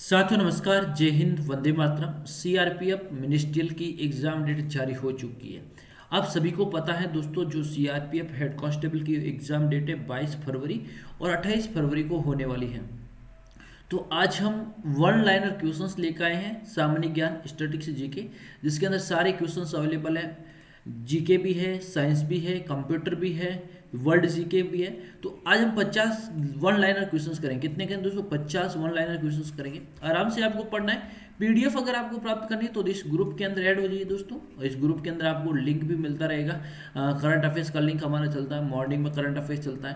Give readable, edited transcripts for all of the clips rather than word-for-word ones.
साथियों नमस्कार, जय हिंद, वंदे मातरम। सीआरपीएफ मिनिस्ट्रियल की एग्ज़ाम डेट जारी हो चुकी है। आप सभी को पता है दोस्तों, जो सीआरपीएफ हेड कांस्टेबल की एग्ज़ाम डेट है 22 फरवरी और 28 फरवरी को होने वाली है। तो आज हम वन लाइनर क्वेश्चंस लेकर आए हैं, सामान्य ज्ञान, स्टैटिस्टिक्स, जीके, जिसके अंदर सारे क्वेश्चंस अवेलेबल है। जीके भी है, साइंस भी है, कंप्यूटर भी है, वर्ल्ड जीके भी है। तो आज हम 50 वन लाइनर क्वेश्चंस करेंगे। कितने करेंगे दोस्तों? 50 वन लाइनर क्वेश्चंस करेंगे। आराम से आपको पढ़ना है। पीडीएफ अगर आपको प्राप्त करनी है तो इस ग्रुप के अंदर ऐड हो जाइए दोस्तों। और इस ग्रुप के अंदर आपको लिंक भी मिलता रहेगा। करंट अफेयर्स का लिंक हमारा चलता है, मॉर्निंग में करंट अफेयर्स चलता है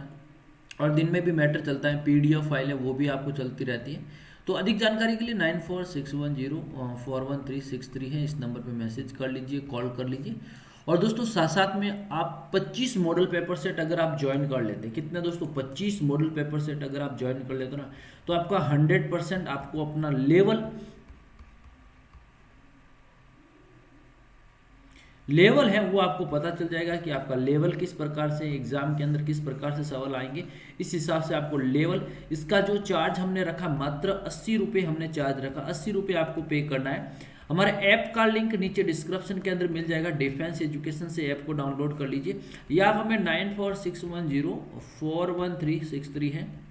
और दिन में भी मैटर चलता है। पीडीएफ फाइल है वो भी आपको चलती रहती है। तो अधिक जानकारी के लिए 9461041363 है, इस नंबर पे मैसेज कर लीजिए, कॉल कर लीजिए। और दोस्तों साथ साथ में आप 25 मॉडल पेपर सेट अगर आप ज्वाइन कर लेते हैं, कितना दोस्तों? 25 मॉडल पेपर सेट अगर आप ज्वाइन कर लेते हो ना, तो आपका 100% आपको अपना लेवल है वो आपको पता चल जाएगा कि आपका लेवल किस प्रकार से एग्जाम के अंदर किस प्रकार से सवाल आएंगे। इस हिसाब से आपको लेवल, इसका जो चार्ज हमने रखा मात्र 80 रुपये हमने चार्ज रखा, 80 रुपये आपको पे करना है। हमारे ऐप का लिंक नीचे डिस्क्रिप्शन के अंदर मिल जाएगा। डिफेंस एजुकेशन से ऐप को डाउनलोड कर लीजिए, या आप हमें 9461041363 है,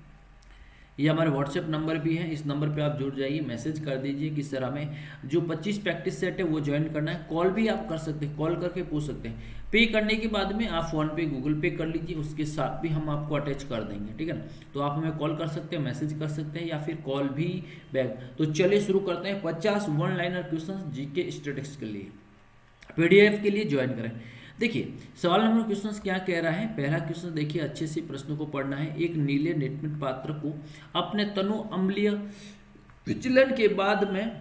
ये हमारे व्हाट्सएप नंबर भी है, इस नंबर पे आप जुड़ जाइए, मैसेज कर दीजिए कि सर हमें जो 25 प्रैक्टिस सेट है वो ज्वाइन करना है। कॉल भी आप कर सकते हैं, कॉल करके पूछ सकते हैं। पे करने के बाद में आप फ़ोन पे गूगल पे कर लीजिए, उसके साथ भी हम आपको अटैच कर देंगे, ठीक है ना। तो आप हमें कॉल कर सकते हैं, मैसेज कर सकते हैं, या फिर कॉल भी बैक। तो चलिए शुरू करते हैं। 50 one liner question GK statistics के लिए, पीडीएफ के लिए ज्वाइन करें। देखिए सवाल नंबर क्वेश्चन क्या कह रहा है। पहला क्वेश्चन देखिए, अच्छे से प्रश्नों को पढ़ना है। एक नीले निटमिट पात्र को अपने तनु अम्लीय विचलन के बाद में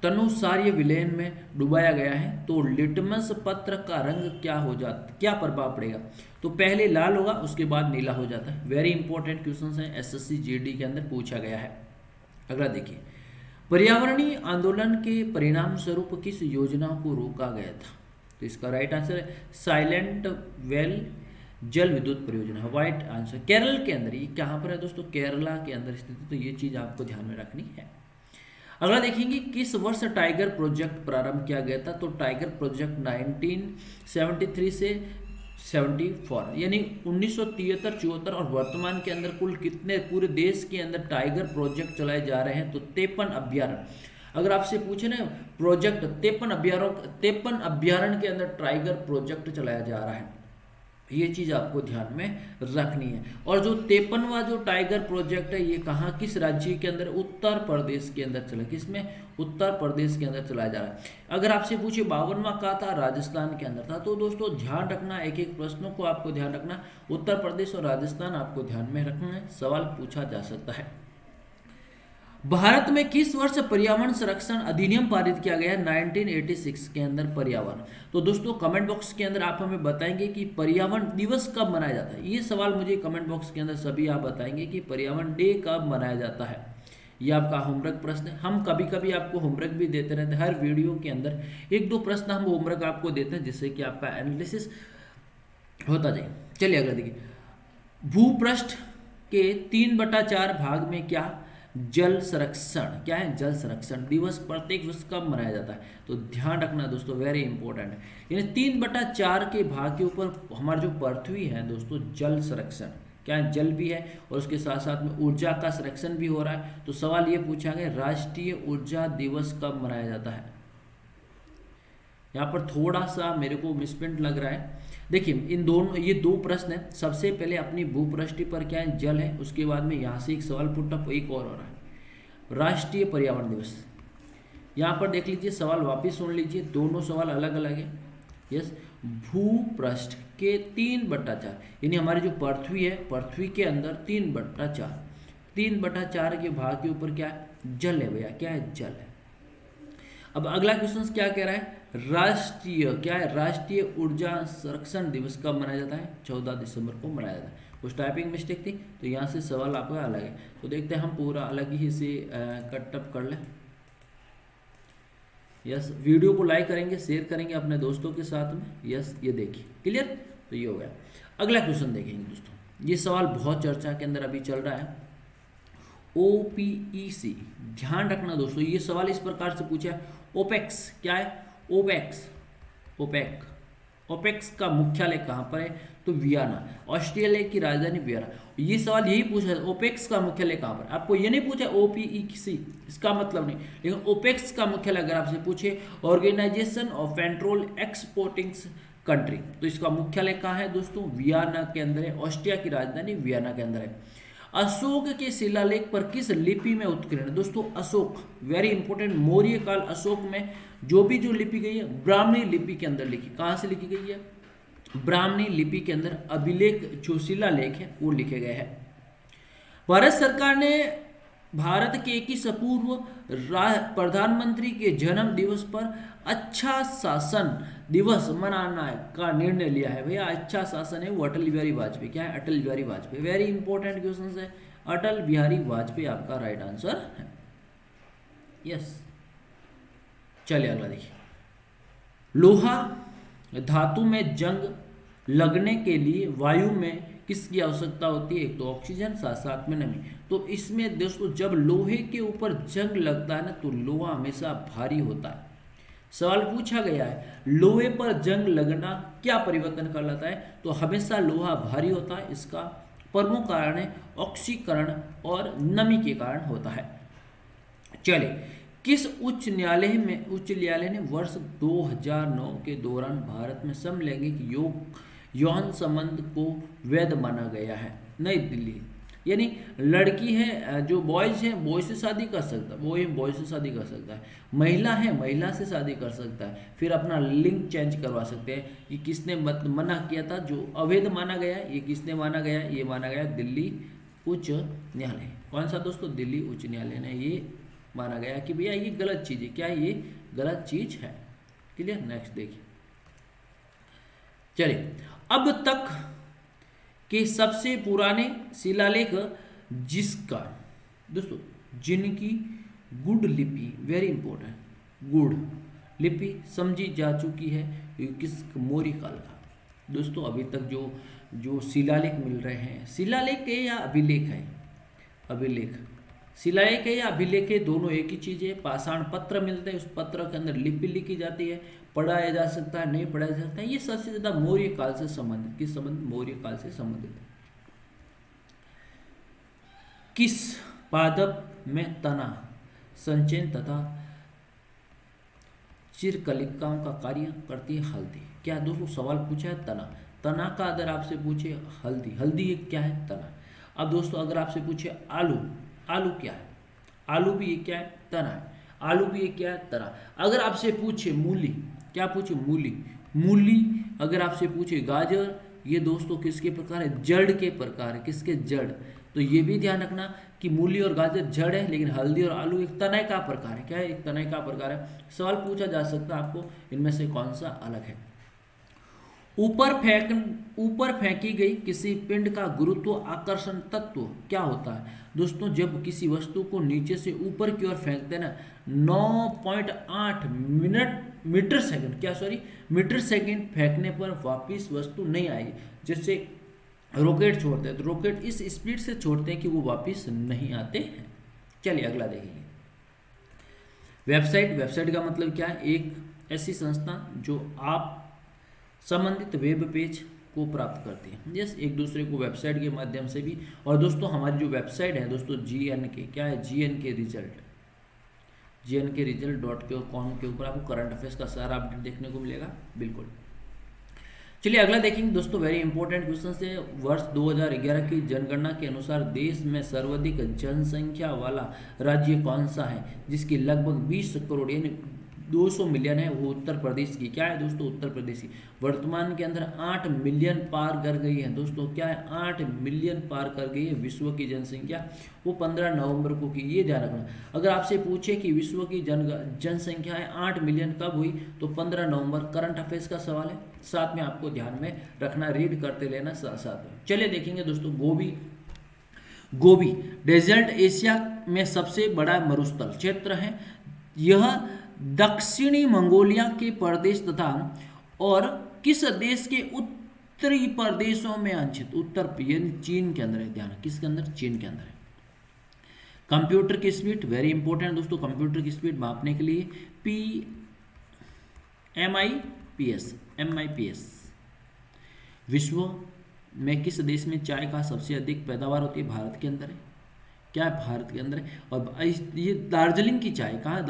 तनुसार्य विलयन में डुबाया गया है, तो लिटमस पत्र का रंग क्या हो जाता, क्या प्रभाव पड़ेगा? तो पहले लाल होगा, उसके बाद नीला हो जाता है। वेरी इंपॉर्टेंट क्वेश्चन है, एसएससी जीडी के अंदर पूछा गया है। अगला देखिए, पर्यावरणीय आंदोलन के परिणाम स्वरूप किस योजना को रोका गया था? तो इसका राइट आंसर है साइलेंट वेल जल विद्युत परियोजना, व्हाइट आंसर। केरल के अंदर, ये कहाँ पर है दोस्तों? केरला के अंदर स्थित है, तो ये चीज आपको ध्यान में रखनी है। अगला देखेंगे, किस वर्ष टाइगर प्रोजेक्ट प्रारंभ किया गया था? तो टाइगर प्रोजेक्ट 1973 से 74, यानी 1973, 74 और वर्तमान के अंदर कुल कितने पूरे देश के अंदर टाइगर प्रोजेक्ट चलाए जा रहे हैं? तो 53 अभ्यारण्य। अगर आपसे पूछे ना प्रोजेक्ट, 53 अभ्यारण्य के अंदर टाइगर प्रोजेक्ट चलाया जा रहा है, ये चीज आपको ध्यान में रखनी है। और जो 53वां जो टाइगर प्रोजेक्ट है, ये कहाँ, किस राज्य के अंदर? उत्तर प्रदेश के अंदर चला। किसमें? उत्तर प्रदेश के अंदर चलाया जा रहा है। अगर आपसे पूछे 52वां कहाँ था? राजस्थान के अंदर था। तो दोस्तों ध्यान रखना, एक एक प्रश्नों को आपको ध्यान रखना, उत्तर प्रदेश और राजस्थान आपको ध्यान में रखना है, सवाल पूछा जा सकता है। भारत में किस वर्ष पर्यावरण संरक्षण अधिनियम पारित किया गया? 1986 के अंदर पर्यावरण। तो दोस्तों कमेंट बॉक्स के अंदर आप हमें बताएंगे कि पर्यावरण दिवस कब मनाया जाता है। ये सवाल मुझे कमेंट बॉक्स के अंदर सभी आप बताएंगे कि पर्यावरण डे कब मनाया जाता है। ये आपका होमवर्क प्रश्न है। हम कभी कभी आपको होमवर्क भी देते रहते हैं, हर वीडियो के अंदर एक दो प्रश्न हम होमवर्क आपको देते हैं, जिससे कि आपका एनालिसिस होता जाए। चलिए अगला देखिए, भूपृष्ठ के 3/4 भाग में क्या जल संरक्षण, क्या है? जल संरक्षण दिवस प्रत्येक वर्ष कब मनाया जाता है? तो ध्यान रखना दोस्तों, वेरी इंपॉर्टेंट है। यानी 3/4 के भाग के ऊपर हमारा जो पृथ्वी है दोस्तों, जल संरक्षण, क्या है? जल भी है और उसके साथ साथ में ऊर्जा का संरक्षण भी हो रहा है। तो सवाल ये पूछा गया, राष्ट्रीय ऊर्जा दिवस कब मनाया जाता है? यहाँ पर थोड़ा सा मेरे को मिसप्रिंट लग रहा है। देखिए इन दोनों, ये दो प्रश्न है। सबसे पहले अपनी भूपृष्ठ पर क्या है? जल है। उसके बाद में यहाँ से एक सवाल पुटअप एक और हो रहा है, राष्ट्रीय पर्यावरण दिवस। यहाँ पर देख लीजिए, सवाल वापिस सुन लीजिए, दोनों सवाल अलग अलग है। यस, भूपृष्ठ के 3/4, यानी हमारी जो पृथ्वी है, पृथ्वी के अंदर 3/4 के भाग के ऊपर क्या है? जल है भैया, क्या है? जल है। अब अगला क्वेश्चन क्या कह रहा है? राष्ट्रीय, क्या है? राष्ट्रीय ऊर्जा संरक्षण दिवस कब मनाया जाता है? 14 दिसंबर को मनाया जाता है। कुछ टाइपिंग मिस्टेक थी, तो यहाँ से सवाल आपका अलग है। तो देखते हैं हम पूरा अलग ही से कटअप कर लें। यस, वीडियो को लाइक करेंगे, शेयर करेंगे अपने दोस्तों के साथ में। यस, ये देखिए क्लियर। तो ये हो गया। अगला क्वेश्चन देखेंगे दोस्तों, ये सवाल बहुत चर्चा के अंदर अभी चल रहा है। OPEC। ध्यान रखना दोस्तों, ये सवाल इस प्रकार से पूछा है। ओपेक्स क्या है? ओपेक्स, ओपेक, ओपेक्स का मुख्यालय कहाँ पर है? तो वियना, ऑस्ट्रेलिया की राजधानी वियना। ये सवाल यही पूछा है, ओपेक्स का मुख्यालय कहाँ पर? आपको ये नहीं पूछा OPEC, इसका मतलब नहीं, लेकिन ओपेक्स का मुख्यालय अगर आपसे पूछे organisation of petrol exporting country, तो इसका मुख्यालय कहाँ है दोस्तों? वियना के अंदर है, ऑस्ट्रिया की राजधानी वियना के अंदर है। अशोक के शिलालेख पर किस लिपि में उत्कीर्ण? दोस्तों अशोक, वेरी इंपॉर्टेंट, मौर्य काल अशोक में जो लिपि गई है ब्राह्मणी लिपि के अंदर लिखी। कहाँ से लिखी गई है? ब्राह्मणी लिपि के अंदर अभिलेख जो शिलालेख है वो लिखे गए हैं। भारत सरकार ने भारत के 21 पूर्व प्रधानमंत्री के जन्म दिवस पर अच्छा शासन दिवस मनाना का निर्णय लिया है। भैया अच्छा शासन है वो अटल बिहारी वाजपेयी। क्या है? Atal Bihari Vajpayee. Very important question है, अटल बिहारी वाजपेयी आपका राइट आंसर है। यस, चलिए अगला देखिए। लोहा धातु में जंग लगने के लिए वायु में किसकी आवश्यकता होती है? एक तो ऑक्सीजन, साथ साथ में नमी। तो इसमें दोस्तों जब लोहे के ऊपर जंग लगता है ना तो लोहा हमेशा भारी होता है। सवाल पूछा गया है लोहे पर जंग लगना क्या परिवर्तन कर लाता है? तो हमेशा लोहा भारी होता है। इसका प्रमुख कारण है ऑक्सीकरण और नमी के कारण होता है। चलिए, किस उच्च न्यायालय ने वर्ष 2009 के दौरान भारत में समलैंगिक यौन संबंध को वैध माना गया है? नई दिल्ली। यानी लड़की है जो बॉयज है बॉय से शादी कर सकता है, बॉय से शादी कर सकता है, महिला है महिला से शादी कर सकता है, फिर अपना लिंग चेंज करवा सकते हैं। ये किसने मना किया था? जो अवैध माना गया, ये किसने माना गया? ये माना गया दिल्ली उच्च न्यायालय। कौन सा दोस्तों? दिल्ली उच्च न्यायालय ने ये माना गया कि भैया ये गलत चीज है। क्या ये गलत चीज है? क्लियर? नेक्स्ट देखिए। चलिए, अब तक के सबसे पुराने शिलालेख जिसका दोस्तों जिनकी गुड़ लिपि, वेरी इंपॉर्टेंट, गुड़ लिपि समझी जा चुकी है, किस मौर्य काल का? दोस्तों अभी तक जो शिलालेख मिल रहे हैं, शिलालेख है या अभिलेख है? अभिलेख। शिलालेख है या अभिलेख है, दोनों एक ही चीज़ है। पाषाण पत्र मिलते हैं, उस पत्र के अंदर लिपि लिखी जाती है, पढ़ाया जा सकता है, नहीं पढ़ाया जा सकता है। ये सबसे ज़्यादा मौर्य काल से संबंधित, किस संबंधित? मौर्य काल से संबंधित। किस पादप में तना संचयन तथा चिरकलिकाओं का कार्य करती है? हल्दी। क्या दोस्तों सवाल पूछा है तना, तना का अगर आपसे पूछे हल्दी, हल्दी ये क्या है? तना। अब दोस्तों अगर आपसे पूछे आलू, आलू क्या है? आलू भी ये क्या है? तना है। आलू भी ये क्या है? तना। अगर आपसे पूछे मूली, क्या पूछे? मूली। मूली अगर आपसे पूछे गाजर, ये दोस्तों किसके प्रकार है? जड़ के प्रकार है। किसके? जड़। तो ये भी ध्यान रखना कि मूली और गाजर जड़ है, लेकिन हल्दी और आलू एक तनय का प्रकार है। क्या है? एक तनय का प्रकार है। सवाल पूछा जा सकता है आपको इनमें से कौन सा अलग है। ऊपर फेंकी गई किसी पिंड का गुरुत्व आकर्षण तत्व क्या होता है? दोस्तों जब किसी वस्तु को नीचे से ऊपर की ओर फेंकते हैं ना, 9.8 मीटर सेकंड फेंकने पर वापिस वस्तु नहीं आएगी। जैसे रॉकेट छोड़ते हैं तो रॉकेट इस स्पीड से छोड़ते हैं कि वो वापिस नहीं आते हैं। चलिए अगला देखेंगे। वेबसाइट का मतलब क्या है? एक ऐसी संस्था जो आप संबंधित वेब पेज को प्राप्त करते हैं। यस, एक दूसरे को वेबसाइट के माध्यम से भी। और दोस्तों हमारी जो वेबसाइट है दोस्तों GNK, क्या है? GNK रिजल्ट, GNKresult.com के ऊपर आपको करंट अफेयर्स का सारा अपडेट देखने को मिलेगा। बिल्कुल। चलिए अगला देखेंगे दोस्तों, वेरी इंपॉर्टेंट क्वेश्चन है। वर्ष 2011 की जनगणना के अनुसार देश में सर्वाधिक जनसंख्या वाला राज्य कौन सा है? जिसकी लगभग 20 करोड़ यानी 200 मिलियन है, वो उत्तर प्रदेश की। क्या है दोस्तों? उत्तर प्रदेश की। वर्तमान के अंदर 8 मिलियन पार कर गई है दोस्तों। क्या है? 8 मिलियन पार कर गई है विश्व की जनसंख्या, वो 15 नवंबर को की। ये ध्यान रखना। अगर आपसे पूछे कि विश्व की जनसंख्या है 8 मिलियन कब हुई, तो 15 नवंबर। करंट अफेयर्स का सवाल है, साथ में आपको ध्यान में रखना, रीड करते लेना साथ में। चलिए देखेंगे दोस्तों, गोबी डेजर्ट एशिया में सबसे बड़ा मरुस्थल क्षेत्र है। यह दक्षिणी मंगोलिया के प्रदेश तथा और किस देश के उत्तरी प्रदेशों में अंशित? उत्तर चीन के अंदर है। ध्यान, किसके अंदर? चीन के अंदर है। कंप्यूटर की स्पीड वेरी इंपॉर्टेंट दोस्तों, कंप्यूटर की स्पीड मापने के लिए MIPS। विश्व में किस देश में चाय का सबसे अधिक पैदावार होती है? भारत के अंदर है। क्या है? भारत के अंदर है। और ये दार्जिलिंग की चाय कहाँ है?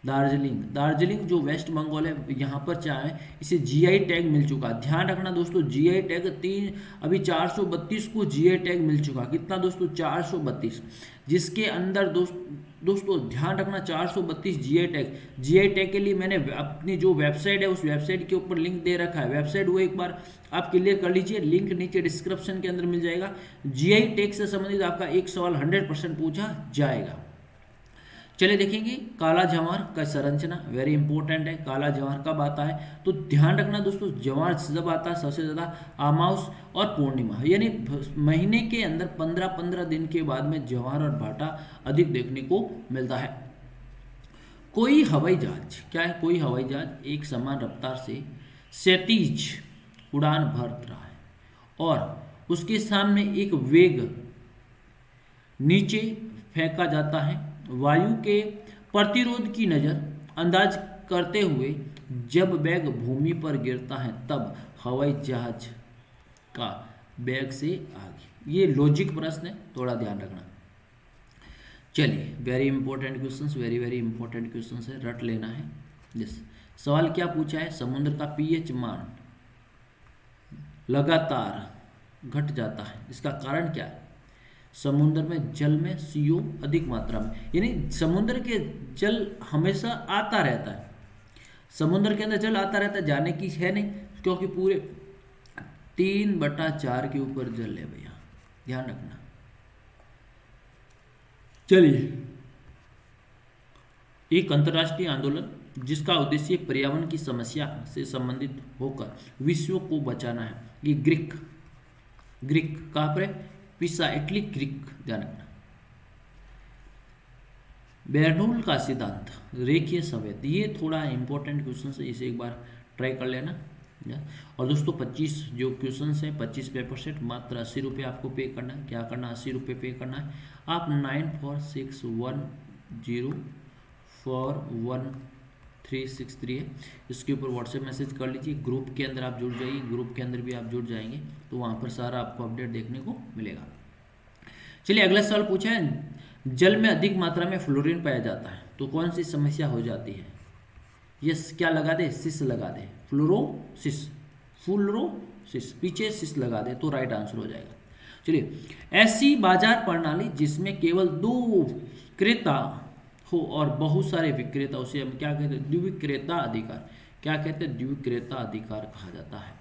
दार्जिलिंग जो वेस्ट बंगाल है, यहाँ पर चाय है, इसे जीआई टैग मिल चुका। ध्यान रखना दोस्तों, जीआई टैग अभी 432 को जीआई टैग मिल चुका। कितना दोस्तों? 432, जिसके अंदर दोस्तों ध्यान रखना 432 जीआई टैग के लिए मैंने अपनी जो वेबसाइट है उस वेबसाइट के ऊपर लिंक दे रखा है। वेबसाइट वो एक बार आप क्लियर कर लीजिए, लिंक नीचे डिस्क्रिप्शन के अंदर मिल जाएगा। जीआई टैग से संबंधित आपका एक सवाल 100% पूछा जाएगा। चलिए देखेंगे काला जवार का संरचना वेरी इंपॉर्टेंट है। काला जवार कब आता है? तो ध्यान रखना दोस्तों, जवार जब आता है सबसे ज़्यादा अमावस और पूर्णिमा, यानी महीने के अंदर 15-15 दिन के बाद में जवार और भाटा अधिक देखने को मिलता है। कोई हवाई जहाज, क्या है? कोई हवाई जहाज एक समान रफ्तार से क्षैतिज उड़ान भर रहा है और उसके सामने एक वेग नीचे फेंका जाता है। वायु के प्रतिरोध की नज़र अंदाज करते हुए जब बैग भूमि पर गिरता है तब हवाई जहाज का बैग से आगे। ये लॉजिक प्रश्न है, थोड़ा ध्यान रखना। चलिए very important questions, very important questions है, रट लेना है। यस, सवाल क्या पूछा है? समुद्र का पीएच मान लगातार घट जाता है, इसका कारण क्या है? समुद्र में जल में CO अधिक मात्रा में, यानी समुद्र के जल हमेशा आता रहता है, समुद्र के अंदर जल आता रहता है, जाने की है नहीं, क्योंकि पूरे 3/4 के ऊपर जल है भैया, ध्यान रखना। चलिए, एक अंतर्राष्ट्रीय आंदोलन जिसका उद्देश्य पर्यावरण की समस्या से संबंधित होकर विश्व को बचाना है, ये ग्रीक कहाँ पर है? पिसा, इटली, ग्रीक, ध्यान रखना। बेरनूल का सिद्धांत, रेखीय संवेद, ये थोड़ा इंपॉर्टेंट क्वेश्चन है, इसे एक बार ट्राई कर लेना। और दोस्तों 25 जो क्वेश्चन हैं, 25 पेपर सेट, मात्र 80 रुपये आपको पे करना है। क्या करना? 80 रुपये पे करना है। आप 9461041363 है, इसके ऊपर व्हाट्सएप मैसेज कर लीजिए। ग्रुप के अंदर आप जुड़ जाइए, ग्रुप के अंदर भी आप जुड़ जाएंगे तो वहाँ पर सारा आपको अपडेट देखने को मिलेगा। चलिए अगला सवाल पूछा है, जल में अधिक मात्रा में फ्लोरीन पाया जाता है तो कौन सी समस्या हो जाती है? यस, क्या लगा दे? सिस लगा दे, फ्लोरोसिस, पीछे सिस लगा दे तो राइट आंसर हो जाएगा। चलिए, ऐसी बाजार प्रणाली जिसमें केवल 2 क्रेता हो और बहुत सारे विक्रेता, उसे हम क्या कहते हैं? द्विविक्रेता अधिकार। क्या कहते हैं? द्विविक्रेता अधिकार कहा जाता है।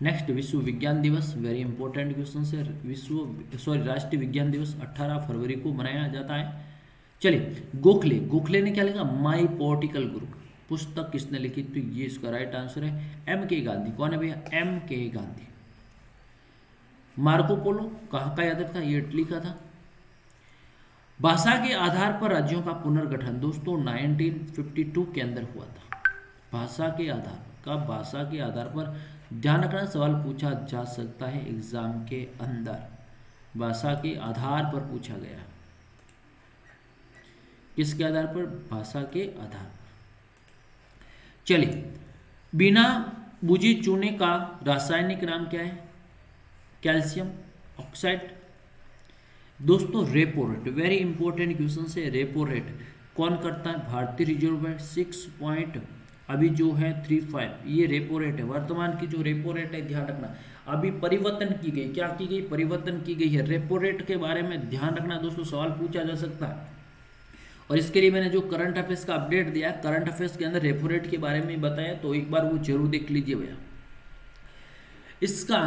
नेक्स्ट, विश्व विज्ञान दिवस, वेरी इंपॉर्टेंट क्वेश्चन है। राष्ट्रीय विज्ञान दिवस 18 फरवरी को मनाया जाता है। चलिए, गोखले ने क्या लिखा? My political group. पुस्तक किसने लिखी? तो ये इसका राइट आंसर है M.K. गांधी। कौन है भैया? M.K. गांधी। मार्को पोलो कहाँ का यादव था? ये इटली का था। भाषा के आधार पर राज्यों का पुनर्गठन दोस्तों 1952 के अंदर हुआ था। भाषा के आधार पर ध्यान रखना, सवाल पूछा जा सकता है एग्जाम के अंदर। भाषा के आधार पर पूछा गया। किसके आधार पर? भाषा के आधार पर। चलिए, बिना बुझे चूने का रासायनिक नाम क्या है? Calcium oxide. दोस्तों repo rate, very important question है। रेपो रेट कौन करता है? भारतीय रिजर्व बैंक 6 अभी जो है 35, ये रेपो रेट है। वर्तमान की जो रेपो रेट है, ध्यान रखना, अभी परिवर्तन की गई। क्या की गई? परिवर्तन की गई है। रेपो रेट के बारे में ध्यान रखना दोस्तों, सवाल पूछा जा सकता है। और इसके लिए मैंने जो करंट अफेयर्स का अपडेट दिया, करंट अफेयर्स के अंदर रेपो रेट के बारे में बताया, तो एक बार वो जरूर देख लीजिए भैया। इसका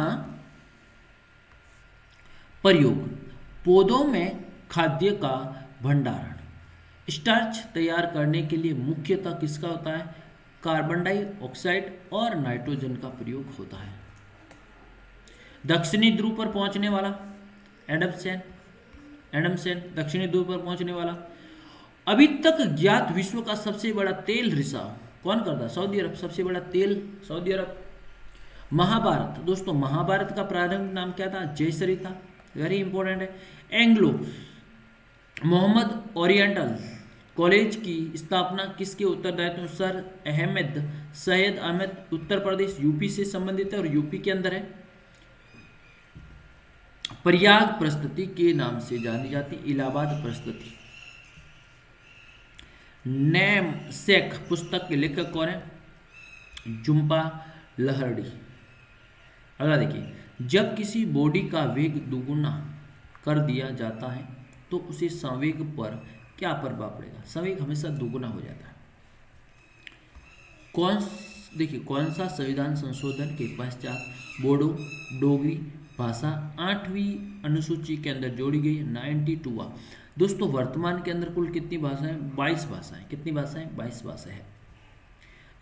प्रयोग पौधों में खाद्य का भंडारण, स्टार्च तैयार करने के लिए मुख्यतः किसका होता है? कार्बन डाइऑक्साइड और नाइट्रोजन का प्रयोग होता है। दक्षिणी ध्रुव पर पहुंचने वाला एडमसेन, दक्षिणी ध्रुव पर पहुंचने वाला अभी तक ज्ञात विश्व का सबसे बड़ा तेल रिसाव कौन करता है? सऊदी अरब। सबसे बड़ा तेल सऊदी अरब। महाभारत दोस्तों, महाभारत का प्रारंभिक नाम क्या था? जयसरी था। वेरी इंपॉर्टेंट है। एंग्लो मोहम्मद ओरिएंटल कॉलेज की स्थापना किसके उत्तरदायित्व? सर अहमद सैयद अहमद, उत्तर प्रदेश, यूपी से संबंधित है और यूपी के अंदर है। प्रयाग प्रस्तुति के नाम से जानी जाती, इलाहाबाद प्रस्तुति। नेम सेक पुस्तक के लेखक कौन है? जुम्पा लहरडी। अगला देखिए, जब किसी बॉडी का वेग दुगुना कर दिया जाता है तो उसे संवेग पर क्या प्रभाव पड़ेगा? संवेग हमेशा दुगुना हो जाता है। देखिए कौन सा संविधान संशोधन के पश्चात बोडो डोगरी भाषा 8वीं अनुसूची के अंदर जोड़ी गई? 92वां। दोस्तों वर्तमान के अंदर कुल कितनी भाषाएं? 22 भाषाएं। कितनी भाषाएं? 22 भाषाएं है।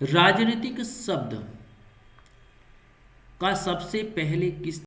राजनीतिक शब्द का सबसे पहले किस